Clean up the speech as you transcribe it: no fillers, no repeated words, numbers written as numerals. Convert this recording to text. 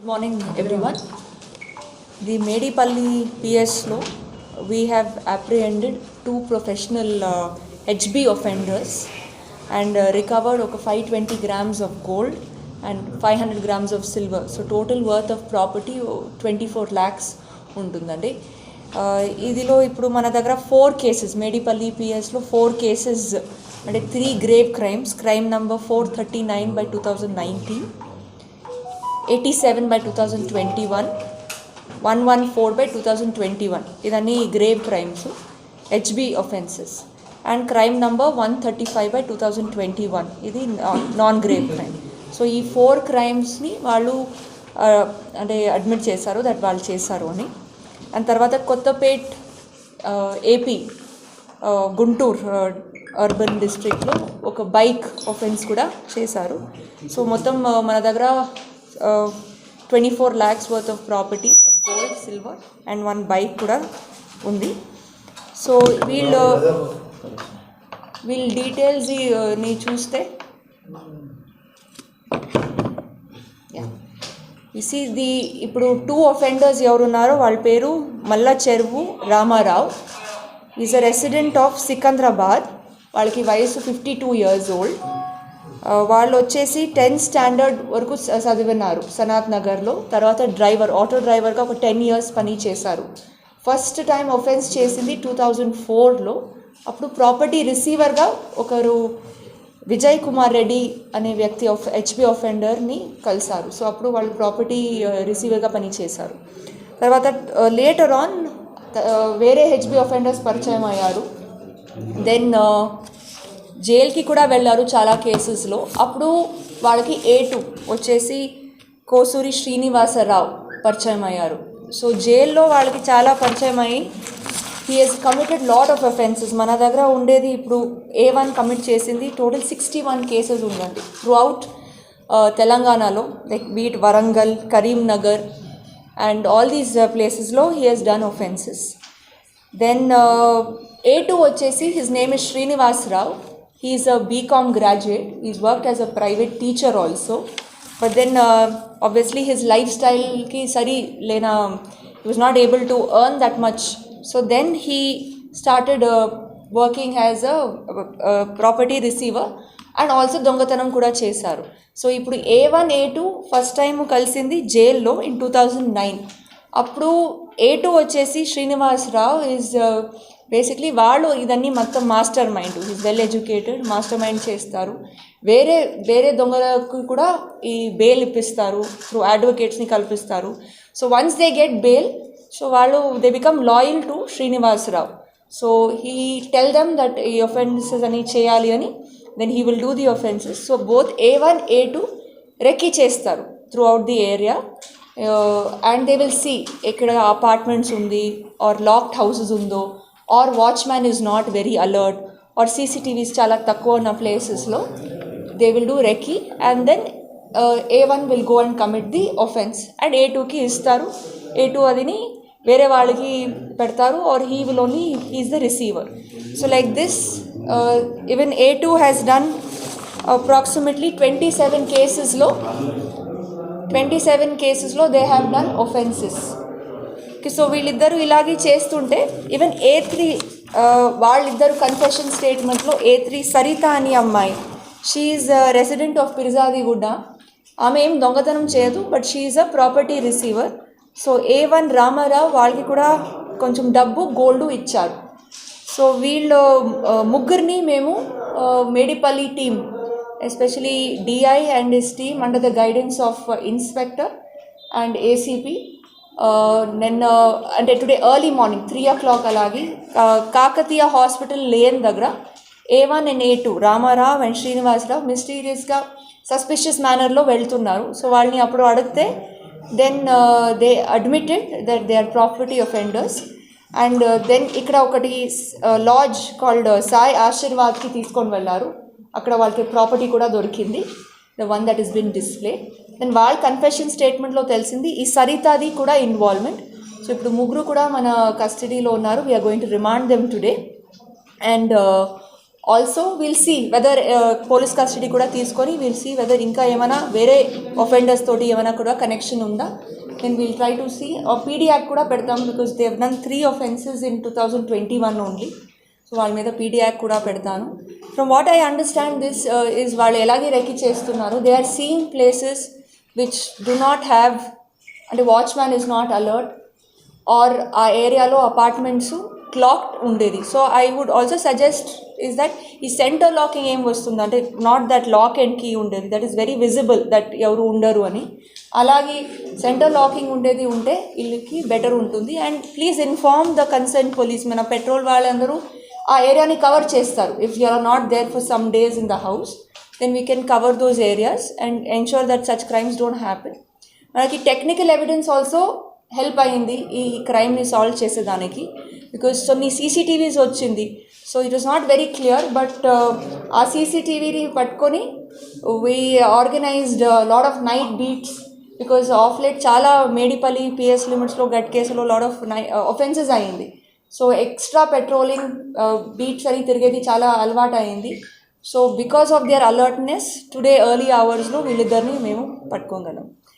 Good morning, everyone. The Medipalli PS law, we have apprehended two professional HB offenders and recovered 520 grams of gold and 500 grams of silver. So total worth of property 24 lakhs ఉంటుందండి. ఇదిలో ఇప్పుడు మన దగ్గర 4 cases Medipalli పిఎస్లో 4 cases అంటే 3 grave crimes. Crime number 439 by 2019, 87 by 2021, 114 by 2021. ఇదన్నీ grave crimes, HB offences. And crime number 135 by 2021, ఇది non grave crime. So ఈ 4 క్రైమ్స్ని వాళ్ళు అంటే అడ్మిట్ చేశారు దట్ వాళ్ళు చేశారు అని. అండ్ తర్వాత కొత్తపేట్ ఏపీ గుంటూరు అర్బన్ డిస్ట్రిక్ట్లో ఒక బైక్ ఆఫెన్స్ కూడా చేశారు. సో మొత్తం మన దగ్గర 24 lakhs worth of property of gold, silver and one bike కూడా ఉంది. సో వీళ్ళు డీటెయిల్స్ ని చూస్తే ఇప్పుడు 2 offenders ఎవరున్నారో వాళ్ళ పేరు Malla Cheruvu Ramarao. Is a resident of Secunderabad. వాళ్ళకి వయసు 52 years old. వాళ్ళు వచ్చేసి 10th standard వరకు చదివినారు సనాత్ నగర్లో. తర్వాత ఆటో డ్రైవర్గా ఒక 10 years పని చేశారు. ఫస్ట్ టైం ఒఫెన్స్ చేసింది 2004లో. అప్పుడు ప్రాపర్టీ రిసీవర్గా ఒకరు విజయ్ కుమార్ రెడ్డి అనే వ్యక్తి హెచ్బి ఒఫెండర్ని కలిశారు. సో అప్పుడు వాళ్ళు ప్రాపర్టీ రిసీవర్గా పని చేశారు. తర్వాత లేటర్ ఆన్ వేరే హెచ్బి ఒఫెండర్స్ పరిచయం అయ్యారు. దెన్ జైల్కి కూడా వెళ్ళారు చాలా కేసెస్లో. అప్పుడు వాళ్ళకి A2 వచ్చేసి కోసూరి శ్రీనివాసరావు పరిచయం అయ్యారు. సో జైల్లో వాళ్ళకి చాలా పరిచయం అయ్యి he has committed lot of offences. మన దగ్గర ఉండేది ఇప్పుడు A1 కమిట్ చేసింది టోటల్ 61 కేసెస్ ఉందండి త్రూ అవుట్ తెలంగాణలో, like beat Warangal, Karimnagar and all these ప్లేసెస్లో he has done offences. Then A2 వచ్చేసి his name is Srinivasarao. He is a BCom graduate. He's worked as a private teacher also. But then obviously his lifestyle ki sari lena, he was not able to earn that much. So then he started working as a property receiver and also దొంగతనం కూడా చేశారు. So ఇప్పుడు A1, A2 first time కలిసింది జైల్లో in 2009. అప్పుడు A2 వచ్చేసి Srinivasarao is basically వాళ్ళు ఇదన్నీ మొత్తం master mind, is well educated, master mind చేస్తారు. వేరే దొంగలకు కూడా ఈ బెయిల్ ఇప్పిస్తారు, త్రూ అడ్వకేట్స్ని కల్పిస్తారు. So once they get bail, so వాళ్ళు they become loyal to Srinivasarao. So he tell them that ఈ ఒఫెన్సెస్ అని చేయాలి అని, then he will do the offences. So both A1, A2 recce చేస్తారు throughout the area. And they will see ఎక్కడ apartments ఉంది or locked houses ఉందో or watchman is not very alert or CCTVs చాలా తక్కువ ఉన్న ప్లేసెస్లో they will do recce and then A1 will go and commit the offense and A2కి ఇస్తారు. A2 అదిని వేరే వాళ్ళకి పెడతారు or he will only, he is the receiver. So like this even A2 has done approximately 27 కేసెస్లో they have done offenses. So వీళ్ళిద్దరూ ఇలాగే చేస్తుంటే even A3 వాళ్ళిద్దరు confession స్టేట్మెంట్లో A3 Saritha అని అమ్మాయి, she is resident of Peerzadiguda. ఆమె ఏం దొంగతనం చేయదు, but she is a property receiver. So A1 Ramarao వాళ్ళకి కూడా కొంచెం డబ్బు గోల్డ్ ఇచ్చారు. సో వీళ్ళు ముగ్గురిని మేము Medipally team, especially DI and his team under the guidance of inspector and ACP నిన్న అంటే టుడే ఎర్లీ మార్నింగ్ 3 o'clock అలాగే కాకతీయ హాస్పిటల్ లేన్ దగ్గర A1 and A2 Ramarao and Srinivasarao మిస్టీరియస్గా సస్పిషియస్ మేనర్లో వెళ్తున్నారు. సో వాళ్ళని అప్పుడు అడిగితే then they admitted that they are property offenders. And then ఇక్కడ ఒకటి లాడ్జ్ కాల్డ్ సాయి ఆశీర్వాద్కి తీసుకొని వెళ్ళారు. అక్కడ వాళ్ళకి ప్రాపర్టీ కూడా దొరికింది, the one that is been display. Then వాళ్ళ కన్ఫెషన్ స్టేట్మెంట్లో తెలిసింది ఈ సరితాది కూడా ఇన్వాల్వ్మెంట్. సో ఇప్పుడు ముగ్గురు కూడా మన కస్టడీలో ఉన్నారు. We're going to remand them today. And also will see whether police custody కూడా తీసుకొని విల్ సీ వెదర్ ఇంకా ఏమైనా వేరే ఒఫెండర్స్ తోటి ఏమైనా కూడా కనెక్షన్ ఉందా. Then will try to see PD act కూడా పెడతాం because they have done 3 offenses in 2021 only. So వాళ్ళ మీద పీడీ యాక్ట్ కూడా పెడతాను. From what I understand this is వాళ్ళు ఎలాగే రెక్కి చేస్తున్నారు, they are seeing places which do not have, అంటే watchman is not alert or ఆ ఏరియాలో అపార్ట్మెంట్స్ క్లాక్డ్ ఉండేది. So I would also suggest is that ఈ సెంటర్ లాకింగ్ ఏం వస్తుంది అంటే not that lock and key ఉండేది, that is very visible that ఎవరు ఉండరు అని. అలాగే సెంటర్ లాకింగ్ ఉండేది ఉంటే ఇల్లుకి బెటర్ ఉంటుంది. And please inform the concern police. మన పెట్రోల్ వాళ్ళందరూ ఆ ఏరియాని కవర్ చేస్తారు. If you are not there for some days in the house then we can cover those areas and ensure that such crimes don't happen. మనకి technical evidence also help అయ్యింది ఈ క్రైమ్ని solve చేసేదానికి because కొన్ని CCTVs వచ్చింది. So it was not very clear but ఆ సీసీటీవీని పట్టుకొని we organized lot of night beats because of late చాలా మేడిపల్లి పిఎస్ లిమిట్స్లో గట్ కేసులో లాట్ ఆఫ్ ఒఫెన్సెస్ అయ్యింది. సో ఎక్స్ట్రా పెట్రోలింగ్ బీట్స్ అని తిరిగేది చాలా అలవాటు అయింది. So because of their alertness today early అవర్స్లో వీళ్ళిద్దరిని మేము పట్టుకోగలం.